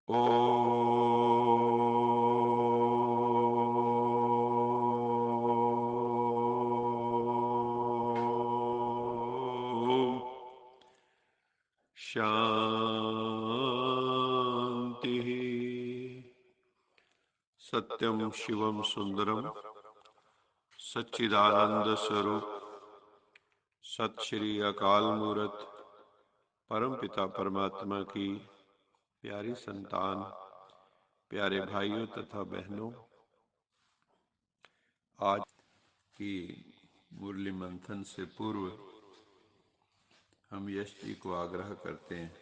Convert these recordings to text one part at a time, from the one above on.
ओम शांति। सत्यम शिवम सुंदरम सच्चिदानंद स्वरूप सत श्री अकाल मूरत परम पिता परमात्मा की प्यारी संतान, प्यारे भाइयों तथा बहनों, आज की मुरली मंथन से पूर्व हम यश जी को आग्रह करते हैं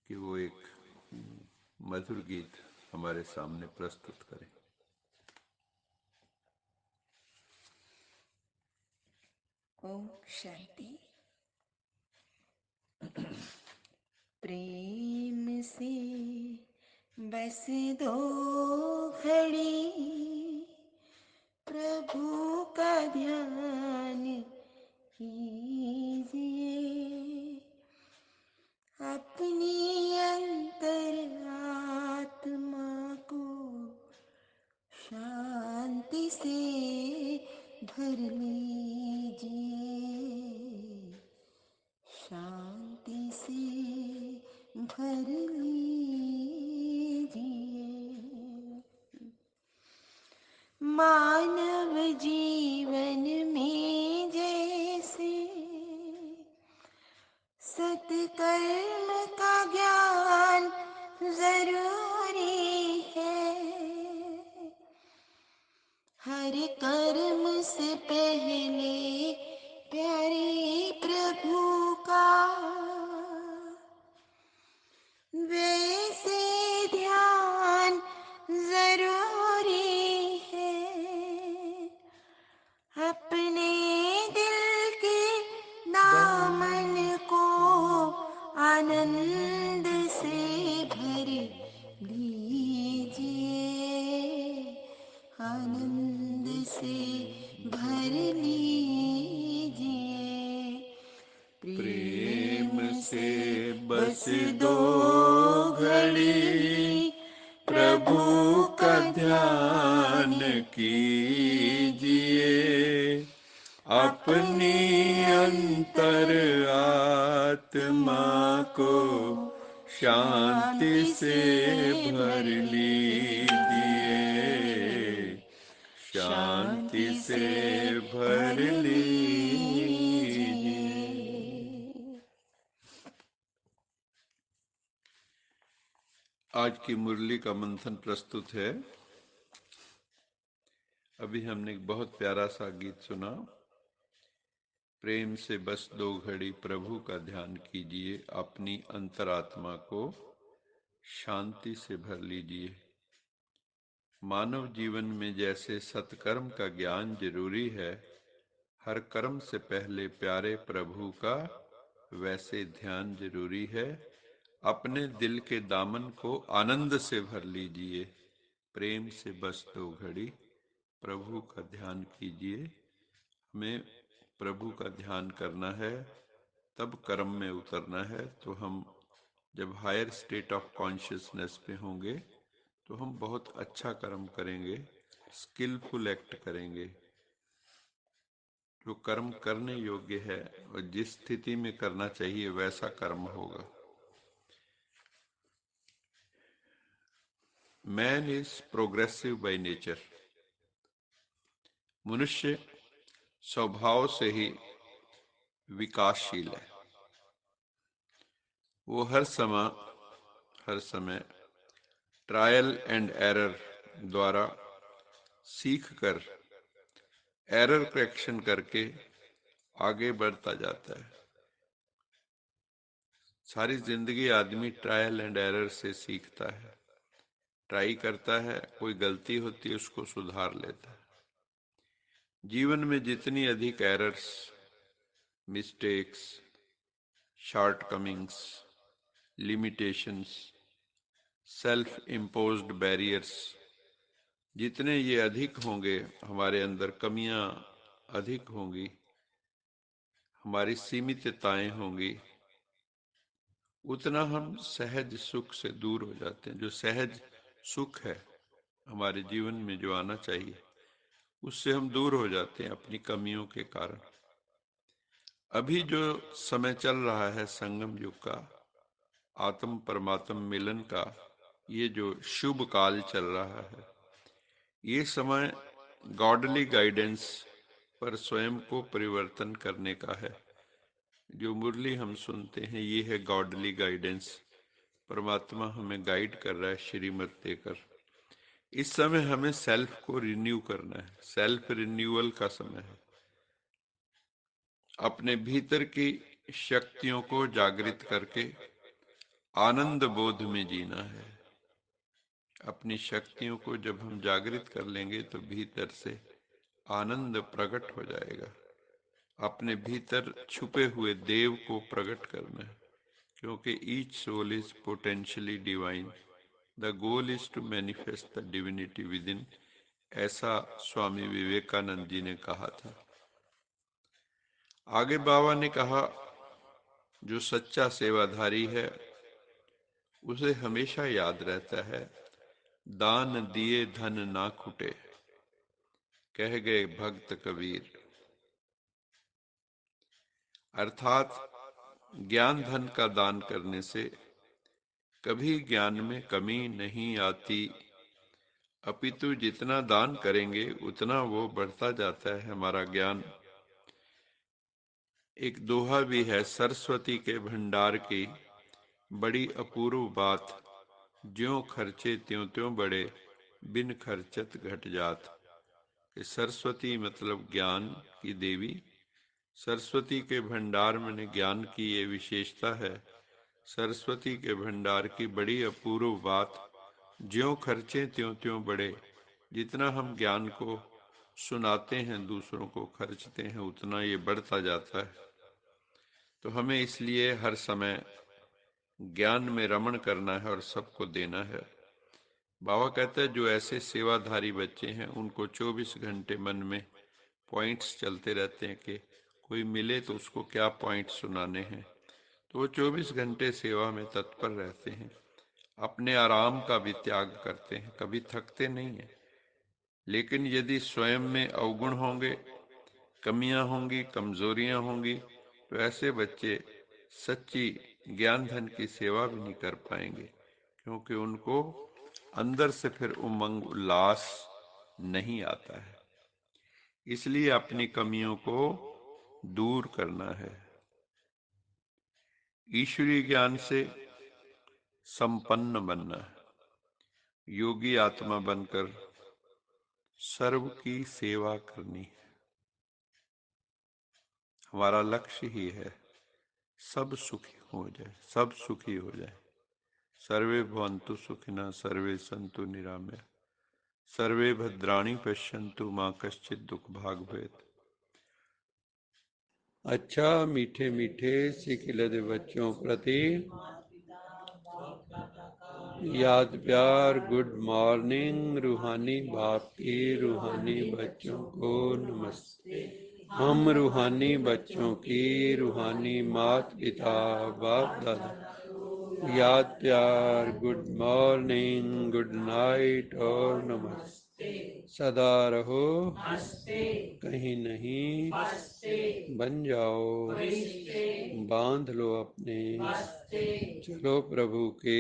कि वो एक मधुर गीत हमारे सामने प्रस्तुत करें। ओम शांति। प्रेम से बस दो घड़ी प्रभु का ध्यान कीजिए, अपनी अंतर आत्मा को शांति से भर लीजिए, शांति से भर लीजिए। मानव जीवन में जैसे सत्कर्म का ज्ञान जरूरी है, हर कर्म से पहले प्यारे प्रभु का वैसे ध्यान जरूरी है, अपने दिल के दामन को आनंद से भर लीजिए, आनंद से भर लीजिए। प्रेम से बस दो घड़ी प्रभु का ध्यान कीजिए, अपनी अंतर आत्मा को शांति से भर लीजिए, शांति से भर लीजिए। आज की मुरली का मंथन प्रस्तुत है। अभी हमने एक बहुत प्यारा सा गीत सुना, प्रेम से बस दो घड़ी प्रभु का ध्यान कीजिए, अपनी अंतरात्मा को शांति से भर लीजिए। मानव जीवन में जैसे सत्कर्म का ज्ञान जरूरी है, हर कर्म से पहले प्यारे प्रभु का वैसे ध्यान जरूरी है, अपने दिल के दामन को आनंद से भर लीजिए। प्रेम से बस दो घड़ी प्रभु का ध्यान कीजिए। हमें प्रभु का ध्यान करना है, तब कर्म में उतरना है। तो हम जब हायर स्टेट ऑफ कॉन्शियसनेस पे होंगे तो हम बहुत अच्छा कर्म करेंगे, स्किलफुल एक्ट करेंगे। जो कर्म करने योग्य है और जिस स्थिति में करना चाहिए वैसा कर्म होगा। Man is progressive by nature. मनुष्य स्वभाव से ही विकासशील है। वो हर समय ट्रायल एंड एरर द्वारा सीख कर, एरर करेक्शन करके आगे बढ़ता जाता है। सारी जिंदगी आदमी ट्रायल एंड एरर से सीखता है, ट्राई करता है, कोई गलती होती है उसको सुधार लेता है। जीवन में जितनी अधिक errors, mistakes, shortcomings, limitations, self imposed barriers, जितने ये अधिक होंगे, हमारे अंदर कमियां अधिक होंगी, हमारी सीमितताएं होंगी, उतना हम सहज सुख से दूर हो जाते हैं। जो सहज सुख है हमारे जीवन में जो आना चाहिए, उससे हम दूर हो जाते हैं अपनी कमियों के कारण। अभी जो समय चल रहा है संगम युग का, आत्म परमात्म मिलन का, ये जो शुभ काल चल रहा है, ये समय गॉडली गाइडेंस पर स्वयं को परिवर्तन करने का है। जो मुरली हम सुनते हैं ये है गॉडली गाइडेंस। परमात्मा हमें गाइड कर रहा है श्रीमत देकर। इस समय हमें सेल्फ को रिन्यू करना है, सेल्फ रिन्यूअल का समय है। अपने भीतर की शक्तियों को जागृत करके आनंद बोध में जीना है। अपनी शक्तियों को जब हम जागृत कर लेंगे तो भीतर से आनंद प्रकट हो जाएगा। अपने भीतर छुपे हुए देव को प्रकट करना है, क्योंकि each soul is potentially divine. The goal is to manifest the divinity within, ऐसा स्वामी विवेकानंद जी ने कहा था। आगे बाबा ने कहा, जो सच्चा सेवाधारी है उसे हमेशा याद रहता है, दान दिए धन ना खुटे, कह गए भक्त कबीर। अर्थात ज्ञान धन का दान करने से कभी ज्ञान में कमी नहीं आती, अपितु जितना दान करेंगे उतना वो बढ़ता जाता है हमारा ज्ञान। एक दोहा भी है, सरस्वती के भंडार की बड़ी अपूर्व बात, ज्यों खर्चे त्यों त्यों बढ़े, बिन खर्चत घट जात। सरस्वती मतलब ज्ञान की देवी। सरस्वती के भंडार में ज्ञान की ये विशेषता है। सरस्वती के भंडार की बड़ी अपूर्व बात, ज्यों खर्चे त्यों त्यों बढ़े। जितना हम ज्ञान को सुनाते हैं, दूसरों को खर्चते हैं, उतना ये बढ़ता जाता है। तो हमें इसलिए हर समय ज्ञान में रमण करना है और सबको देना है। बाबा कहते हैं, जो ऐसे सेवाधारी बच्चे हैं उनको 24 घंटे मन में पॉइंट्स चलते रहते हैं कि कोई मिले तो उसको क्या पॉइंट सुनाने हैं। तो वो 24 घंटे सेवा में तत्पर रहते हैं, अपने आराम का भी त्याग करते हैं, कभी थकते नहीं हैं। लेकिन यदि स्वयं में अवगुण होंगे, कमियां होंगी, कमजोरियां होंगी, तो ऐसे बच्चे सच्ची ज्ञान धन की सेवा भी नहीं कर पाएंगे, क्योंकि उनको अंदर से फिर उमंग उल्लास नहीं आता है। इसलिए अपनी कमियों को दूर करना है, ईश्वरीय ज्ञान से संपन्न बनना है, योगी आत्मा बनकर सर्व की सेवा करनी है। हमारा लक्ष्य ही है सब सुखी हो जाए, सब सुखी हो जाए। सर्वे भवन्तु सुखिनः, सर्वे सन्तु निरामया, सर्वे भद्राणि पश्यन्तु मां कश्चित् दुख भाग भवेत्। अच्छा मीठे मीठे सिकिलद बच्चों प्रति याद प्यार, गुड मॉर्निंग। रूहानी बाप की रूहानी बच्चों को नमस्ते। हम रूहानी बच्चों की रूहानी मात पिता बाप दादा याद प्यार, गुड मॉर्निंग, गुड नाइट और नमस्ते। सदा रहो कहीं नहीं बन जाओ, बांध लो अपने, चलो प्रभु के